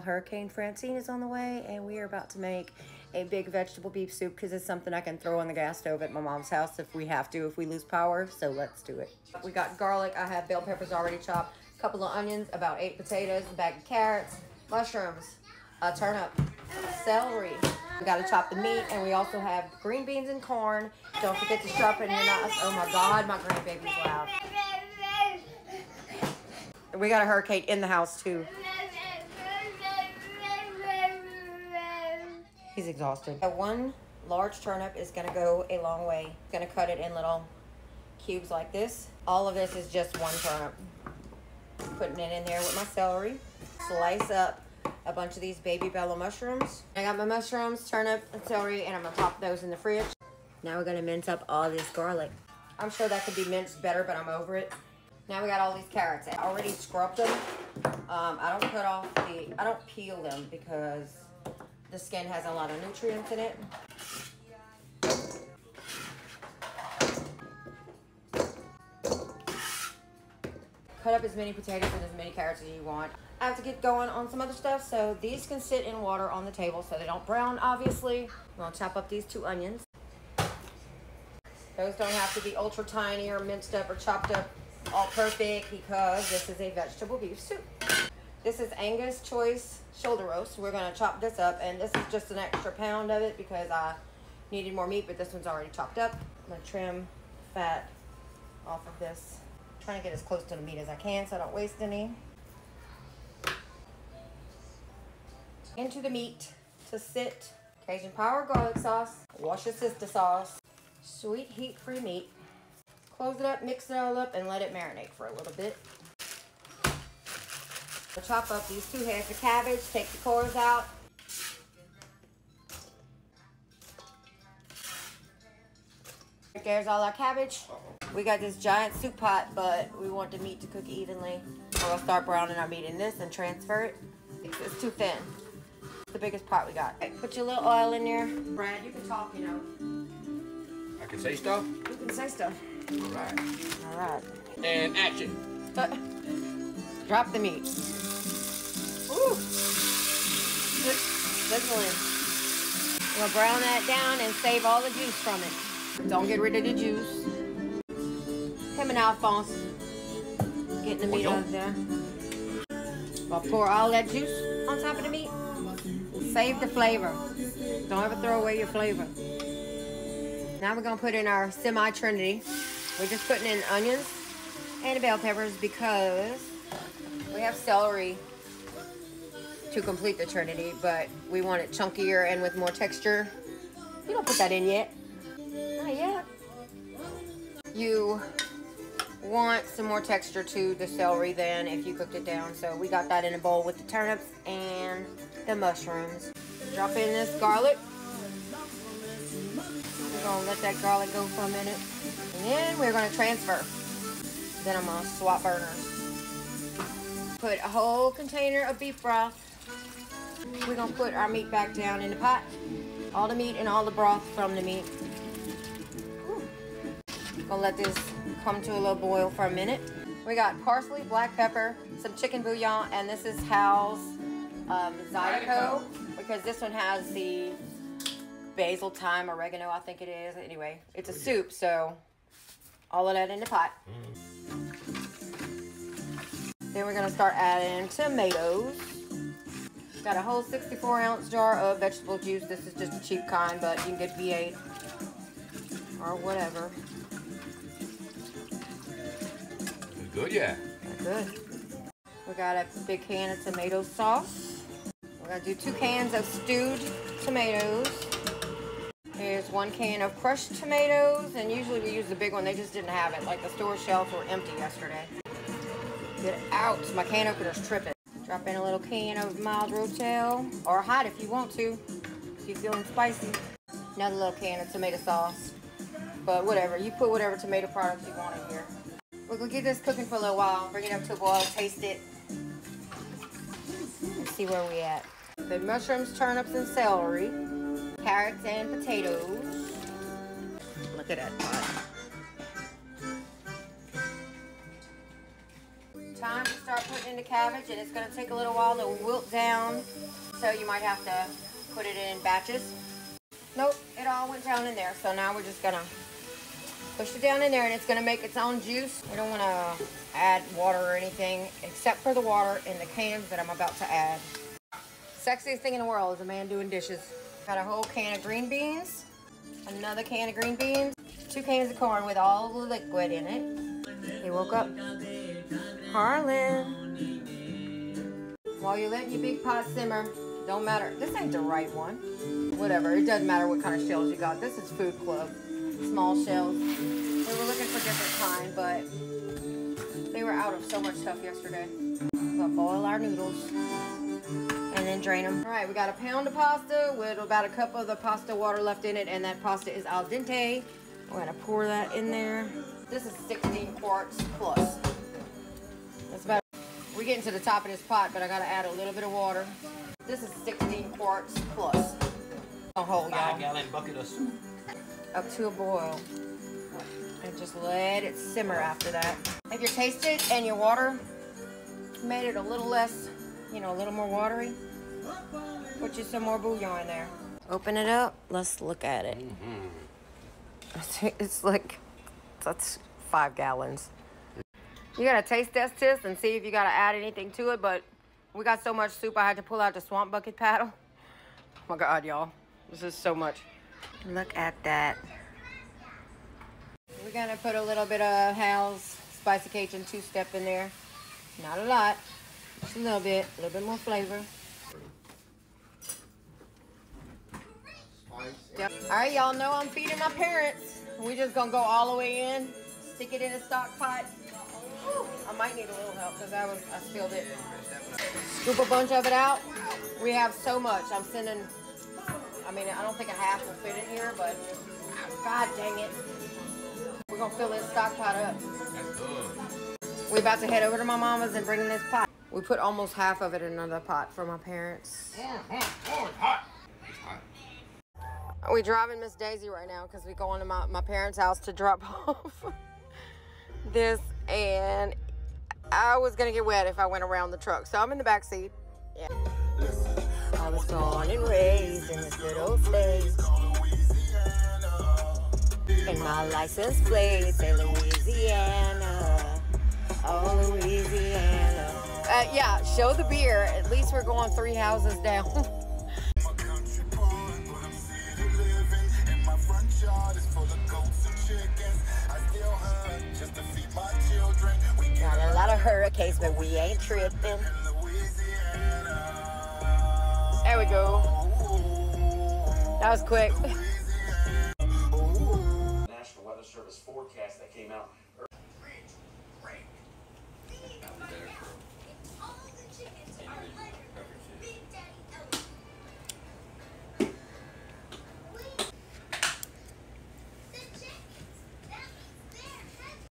Hurricane Francine is on the way, and we are about to make a big vegetable beef soup because it's something I can throw on the gas stove at my mom's house if we have to, if we lose power. So let's do it. We got garlic. I have bell peppers already chopped, a couple of onions, about 8 potatoes, a bag of carrots, mushrooms, a turnip, celery. We got to chop the meat, and we also have green beans and corn. Don't forget to sharpen your knives. Oh my God, my grandbaby's loud. We got a hurricane in the house too. He's exhausted. One large turnip is gonna go a long way. Gonna cut it in little cubes like this. All of this is just one turnip. Putting it in there with my celery. Slice up a bunch of these baby bella mushrooms. I got my mushrooms, turnip, and celery, and I'm gonna pop those in the fridge. Now we're gonna mince up all this garlic. I'm sure that could be minced better, but I'm over it. Now we got all these carrots. I already scrubbed them. I don't peel them because the skin has a lot of nutrients in it. Cut up as many potatoes and as many carrots as you want. I have to get going on some other stuff, so these can sit in water on the table so they don't brown, obviously. I'm gonna chop up these 2 onions. Those don't have to be ultra tiny or minced up or chopped up all perfect because this is a vegetable beef soup. This is Angus choice shoulder roast. We're gonna chop this up, and this is just an extra pound of it because I needed more meat, but this one's already chopped up. I'm gonna trim fat off of this. I'm trying to get as close to the meat as I can so I don't waste any. Into the meat to sit Cajun power garlic sauce, wash your sister sauce, sweet heat-free meat. Close it up, mix it all up, and let it marinate for a little bit. I'll chop up these 2 heads of cabbage, take the cores out. There's all our cabbage. We got this giant soup pot, but we want the meat to cook evenly. We'll start browning our meat in this and transfer it. It's too thin. It's the biggest pot we got. Okay, put your little oil in there. Brad, you can talk, you know. I can say stuff? You can say stuff. All right. All right. And action. Drop the meat. Ooh. Sizzling. We'll brown that down and save all the juice from it. Don't get rid of the juice. Him and Alphonse getting the meat out of there. I'll pour all that juice on top of the meat. Save the flavor. Don't ever throw away your flavor. Now we're gonna put in our semi-trinity. We're just putting in onions and bell peppers because we have celery to complete the trinity, but we want it chunkier and with more texture. You don't put that in yet. Not yet. You want some more texture to the celery than if you cooked it down. So we got that in a bowl with the turnips and the mushrooms. Drop in this garlic. We're gonna let that garlic go for a minute. And then we're gonna transfer. Then I'm gonna swap burners. Put a whole container of beef broth. We're gonna put our meat back down in the pot. All the meat and all the broth from the meat. Gonna let this come to a little boil for a minute. We got parsley, black pepper, some chicken bouillon, and this is Hal's zydeco because this one has the basil, thyme, oregano, I think it is. Anyway, it's a soup, so all of that in the pot. Then we're gonna start adding tomatoes. Got a whole 64-ounce jar of vegetable juice. This is just a cheap kind, but you can get V8 or whatever. Good, yeah. Good. We got a big can of tomato sauce. We're gonna do 2 cans of stewed tomatoes. Here's 1 can of crushed tomatoes, and usually we use the big one. They just didn't have it. Like the store shelves were empty yesterday. Get it out. My can opener's tripping. Drop in a little can of mild rotel, or hot if you want to, if you're feeling spicy. Another little can of tomato sauce. But whatever, you put whatever tomato products you want in here. We're gonna get this cooking for a little while. Bring it up to a boil, taste it, and see where we at. The mushrooms, turnips, and celery, carrots, and potatoes. Look at that pot. Time to start putting in the cabbage, and it's going to take a little while to wilt down, so you might have to put it in batches. Nope, it all went down in there, so now we're just going to push it down in there, and it's going to make its own juice. We don't want to add water or anything, except for the water in the cans that I'm about to add. Sexiest thing in the world is a man doing dishes. Got a whole can of green beans, another can of green beans, 2 cans of corn with all the liquid in it. He woke up. Harlan. While you're letting your big pot simmer, don't matter. This ain't the right one. Whatever, it doesn't matter what kind of shells you got. This is Food Club. Small shells. We were looking for different kind, but they were out of so much stuff yesterday. We're gonna boil our noodles and then drain them. All right, we got a pound of pasta with about a cup of the pasta water left in it, and that pasta is al dente. We're gonna pour that in there. This is 16 quarts plus. That's about. We're getting to the top of this pot, but I gotta add a little bit of water. This is 16 quarts plus. A whole, y'all. 5-gallon bucket of soup. Up to a boil. And just let it simmer after that. If you tasted and your water made it a little less, you know, a little more watery, put you some more bouillon in there. Open it up. Let's look at it. It's like, that's 5 gallons. You gotta taste test this and see if you gotta add anything to it, but we got so much soup I had to pull out the swamp bucket paddle. Oh my God, y'all. This is so much. Look at that. We're gonna put a little bit of Hal's Spicy Cajun 2-step in there. Not a lot, just a little bit more flavor. All right, y'all know I'm feeding my parents. We just gonna go all the way in, stick it in a stock pot. Whew, I might need a little help because I spilled it. Scoop a bunch of it out. We have so much. I'm sending, I mean, I don't think a half will fit in here, but God dang it. We're gonna fill this stock pot up. That's good. We're about to head over to my mama's and bring in this pot. We put almost half of it in another pot for my parents. It's hot. It's hot. We're driving Miss Daisy right now because we're going to my parents' house to drop off this, and I was gonna get wet if I went around the truck, so I'm in the back seat. Yeah. I was born and raised in this good old state, and my license plate say Louisiana, oh Louisiana. Yeah, show the beer. At least we're going 3 houses down. Got a lot of hurricanes, but we ain't tripping. There we go. That was quick. National Weather Service forecast that came out.